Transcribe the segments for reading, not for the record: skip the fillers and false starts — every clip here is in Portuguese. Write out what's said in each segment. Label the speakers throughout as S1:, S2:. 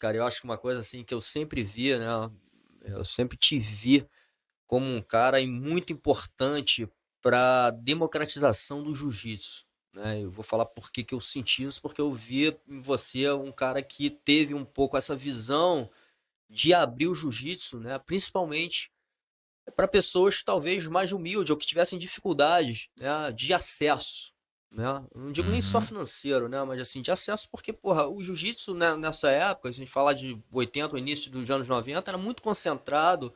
S1: cara, eu acho que uma coisa assim que eu sempre vi, né, eu sempre te vi como um cara muito importante para democratização do jiu-jitsu, né. Eu vou falar por que que eu senti isso, porque eu vi em você um cara que teve um pouco essa visão de abrir o jiu-jitsu, né, principalmente para pessoas talvez mais humildes ou que tivessem dificuldades, né, de acesso, né. Eu não digo nem só
S2: Uhum.
S1: financeiro, né, mas assim, de acesso porque, porra, o jiu-jitsu, né, nessa época, se a gente falar de 80, o início dos anos 90, era muito concentrado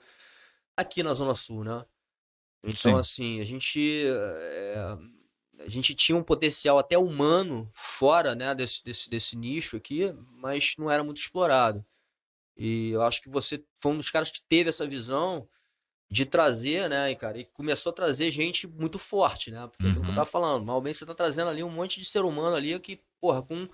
S1: aqui na zona sul, né. Então
S2: Sim.
S1: assim, a gente tinha um potencial até humano fora, né, desse nicho aqui, mas não era muito explorado. E eu acho que você foi um dos caras que teve essa visão de trazer, né, e cara, e começou a trazer gente muito forte, né, porque é aquilo que eu
S2: Uhum.
S1: estava falando, mal bem você tá trazendo ali um monte de ser humano ali que, porra, com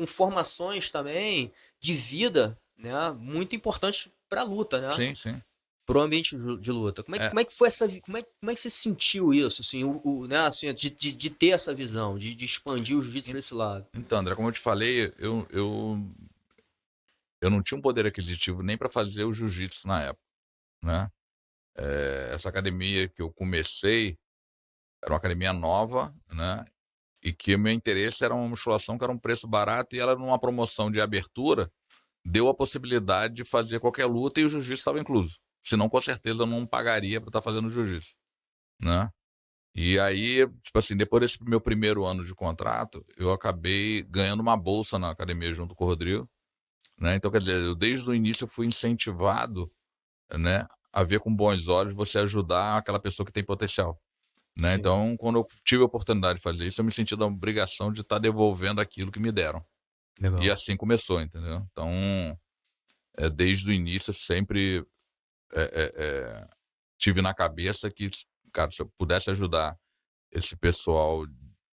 S1: formações também de vida, né, muito importantes pra luta, né,
S2: Sim, sim.
S1: para o ambiente de luta.
S2: É,
S1: Como é que foi essa vi como é que você sentiu isso, assim, né, assim, de ter essa visão, de expandir o jiu-jitsu
S2: en
S1: pra esse lado?
S2: então, André, como eu te falei, eu não tinha um poder aquisitivo nem para fazer o jiu-jitsu na época, né. Essa academia que eu comecei era uma academia nova, né, e que o meu interesse era uma musculação que era um preço barato e ela numa promoção de abertura, deu a possibilidade de fazer qualquer luta e o jiu-jitsu estava incluso. Senão, com certeza, eu não pagaria para estar fazendo jiu-jitsu, né. E aí, tipo assim, depois desse meu primeiro ano de contrato, eu acabei ganhando uma bolsa na academia junto com o Rodrigo, né. Então, quer dizer, eu desde o início eu fui incentivado, né, a ver com bons olhos você ajudar aquela pessoa que tem potencial, né.
S1: Sim,
S2: Então, quando eu tive a oportunidade de fazer isso, eu me senti da obrigação de estar devolvendo aquilo que me deram. E
S1: legal.
S2: assim começou, entendeu. Então, desde o início eu sempre, eh eh eh, tive na cabeça que, cara, se eu pudesse ajudar esse pessoal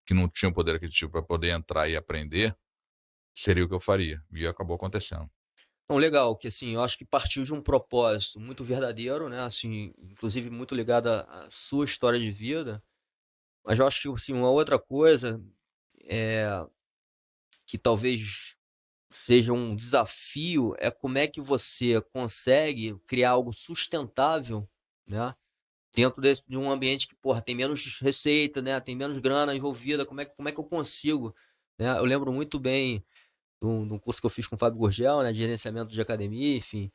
S2: que não tinha o poder aquisitivo para poder entrar e aprender, seria o que eu faria, e acabou acontecendo.
S1: Então, legal, que assim, eu acho que partiu de um propósito muito verdadeiro, né, assim, inclusive muito ligado à sua história de vida, mas eu acho que, assim, uma outra coisa, é que talvez seja um desafio, é como é que você consegue criar algo sustentável, né, dentro de um ambiente que, porra, tem menos receita, né, tem menos grana envolvida, como é que eu consigo, né. Eu lembro muito bem de um curso que eu fiz com o Fábio Gurgel, né, de gerenciamento de academia, enfim,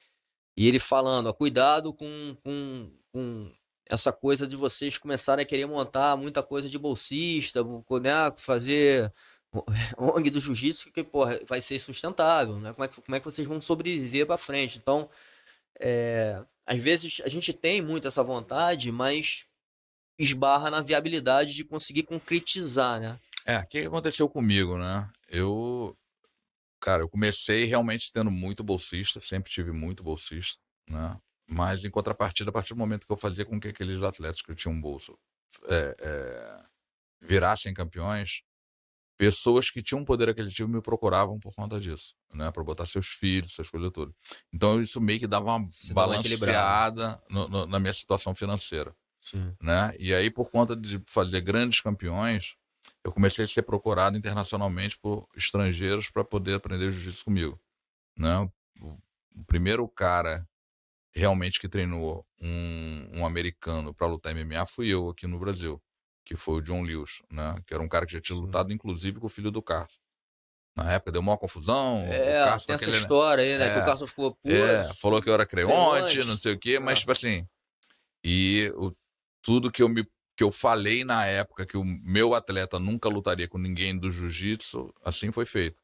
S1: e ele falando: "Ó, cuidado com essa coisa de vocês começarem a querer montar muita coisa de bolsista, né, fazer o ONG do jiu-jitsu que, porra, vai ser sustentável, né, como é que vocês vão sobreviver para frente?". Então, às vezes a gente tem muito essa vontade, mas esbarra na viabilidade de conseguir concretizar, né.
S2: O que que aconteceu comigo, né, cara, eu comecei realmente tendo muito bolsista, sempre tive muito bolsista, né, mas em contrapartida, a partir do momento que eu fazia com que aqueles atletas que tinham bolsa, eh eh, virassem campeões, pessoas que tinham poder aquisitivo me procuravam por conta disso, né, para botar seus filhos, essas coisas todas. Então isso meio que dava uma
S1: Você dá uma equilibrada.
S2: balanceada no na minha situação financeira,
S1: Sim.
S2: né. E aí, por conta de fazer grandes campeões, eu comecei a ser procurado internacionalmente por estrangeiros para poder aprender jiu-jitsu comigo, né. O primeiro cara realmente que treinou um americano para lutar MMA fui eu aqui no Brasil, que foi o John Lewis, né, que era um cara que já tinha
S1: Sim.
S2: lutado inclusive com o filho do Carlos. Na época deu maior confusão, o
S1: É,
S2: Carlos com
S1: tem essa
S2: aquele, né,
S1: história aí, né, que o
S2: é,
S1: Carson ficou: "Putz,
S2: falou que eu era creonte, não
S1: creonte".
S2: sei o quê, mas
S1: É,
S2: tipo assim, e tudo que eu falei na época que o meu atleta nunca lutaria com ninguém do jiu-jitsu, assim foi feito.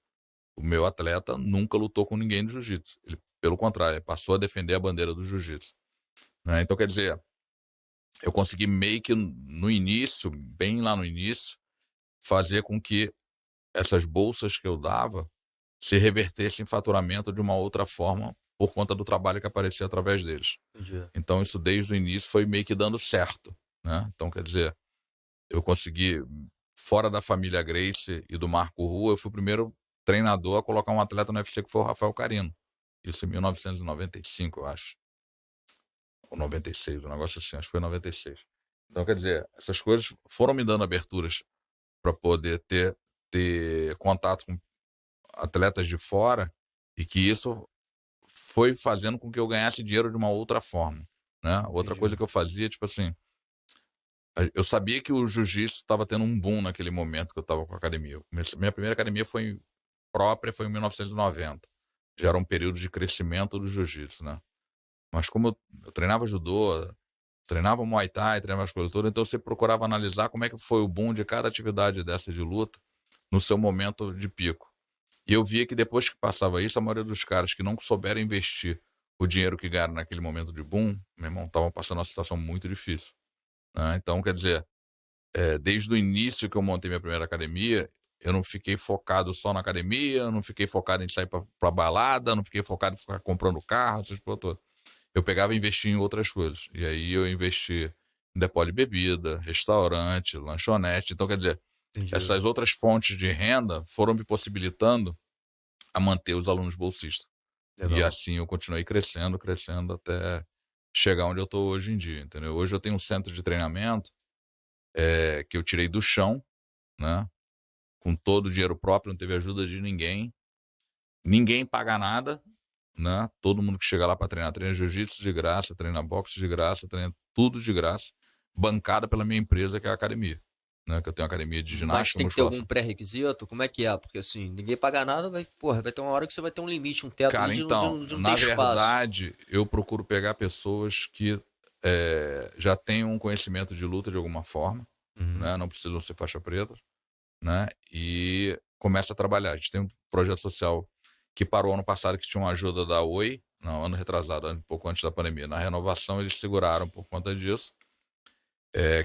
S2: O meu atleta nunca lutou com ninguém do jiu-jitsu, ele pelo contrário, ele passou a defender a bandeira do jiu-jitsu, né. Então quer dizer, eu consegui meio que no início, bem lá no início, fazer com que essas bolsas que eu dava se revertessem em faturamento de uma outra forma, por conta do trabalho que aparecia através deles.
S1: entendi.
S2: Então isso desde o início foi meio que dando certo, né. Então quer dizer, eu consegui, fora da família Gracie e do Marco Rua, eu fui o primeiro treinador a colocar um atleta no UFC que foi o Rafael Carino. Isso em 1995, eu acho, ou 96, um negócio assim, acho que foi 96. Então quer dizer, essas coisas foram me dando aberturas para poder ter contato com atletas de fora, e que isso foi fazendo com que eu ganhasse dinheiro de uma outra forma, né. Outra
S1: entendi.
S2: coisa que eu fazia, tipo assim, eu sabia que o jiu-jitsu estava tendo um boom naquele momento que eu estava com a academia. Minha primeira academia própria foi em 1990. Já era um período de crescimento do jiu-jitsu, né. Mas como eu treinava judô, treinava muay thai, treinava as coisas todas, então você procurava analisar como é que foi o boom de cada atividade dessa de luta no seu momento de pico. E eu via que depois que passava isso, a maioria dos caras que não souberam investir o dinheiro que ganharam naquele momento de boom, meu irmão, estavam passando uma situação muito difícil, né. Então, quer dizer, desde o início que eu montei minha primeira academia, eu não fiquei focado só na academia, eu não fiquei focado em sair pra balada, não fiquei focado em ficar comprando carro, essas coisas todas. Eu pegava e investia em outras coisas. E aí eu investi em depósito de bebida, restaurante, lanchonete. Então, quer dizer,
S1: Entendi.
S2: essas outras fontes de renda foram me possibilitando a manter os alunos bolsistas. E
S1: Legal.
S2: assim eu continuei crescendo, crescendo até chegar onde eu estou hoje em dia, entendeu? Hoje eu tenho um centro de treinamento, que eu tirei do chão, né, com todo o dinheiro próprio, não teve ajuda de ninguém. Ninguém paga nada, né, todo mundo que chega lá para treinar, treina jiu-jitsu de graça, treina boxe de graça, treina tudo de graça, bancada pela minha empresa, que é a academia, né, que eu tenho uma academia de
S1: Mas
S2: ginástica e
S1: tem que ter algum
S2: musculação.
S1: pré-requisito? Como é que é? Porque, assim, ninguém paga nada, vai porra, vai ter uma hora que você vai ter um limite, um teto ali
S2: Cara, então,
S1: de não ter
S2: na
S1: espaço.
S2: verdade, eu procuro pegar pessoas que, já tenham um conhecimento de luta de alguma forma,
S1: Uhum.
S2: né, não precisam ser faixa preta, né, e começa a trabalhar. A gente tem um projeto social que parou ano passado, que tinha uma ajuda da Oi, não, ano retrasado, um pouco antes da pandemia. Na renovação eles seguraram por conta disso,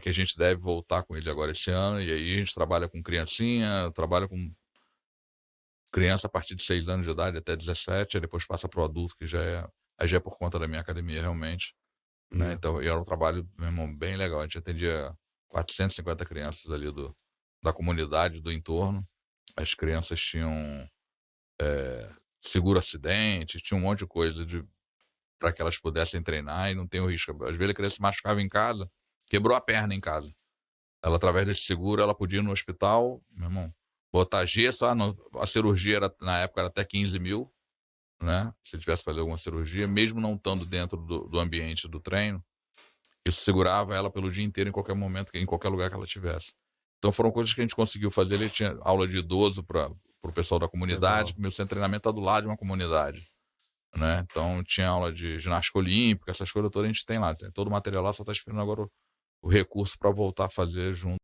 S2: que a gente deve voltar com ele agora esse ano, e aí a gente trabalha com criancinha, trabalha com criança a partir de 6 anos de idade até 17, aí depois passa para o adulto, que já é por conta da minha academia realmente, né,
S1: Yeah.
S2: então e era um trabalho, meu irmão, bem legal. A gente atendia 450 crianças ali da comunidade, do entorno. As crianças tinham, seguro acidente, tinha um monte de coisa para que elas pudessem treinar e não ter o risco. Às vezes a criança se machucava em casa, quebrou a perna em casa. Ela, através desse seguro, ela podia ir no hospital, meu irmão, botar gesso, a cirurgia era, na época, era até 15 mil, né? Se ele tivesse que fazer alguma cirurgia, mesmo não estando dentro do ambiente do treino, isso segurava ela pelo dia inteiro, em qualquer momento, em qualquer lugar que ela tivesse. Então foram coisas que a gente conseguiu fazer. Ele tinha aula de idoso para o pessoal da comunidade,
S1: Legal.
S2: que meu centro de treinamento está do lado de uma comunidade, né? Então tinha aula de ginástica olímpica, essas coisas todas a gente tem lá. Tem todo o material lá, só está esperando agora o recurso para voltar a fazer junto.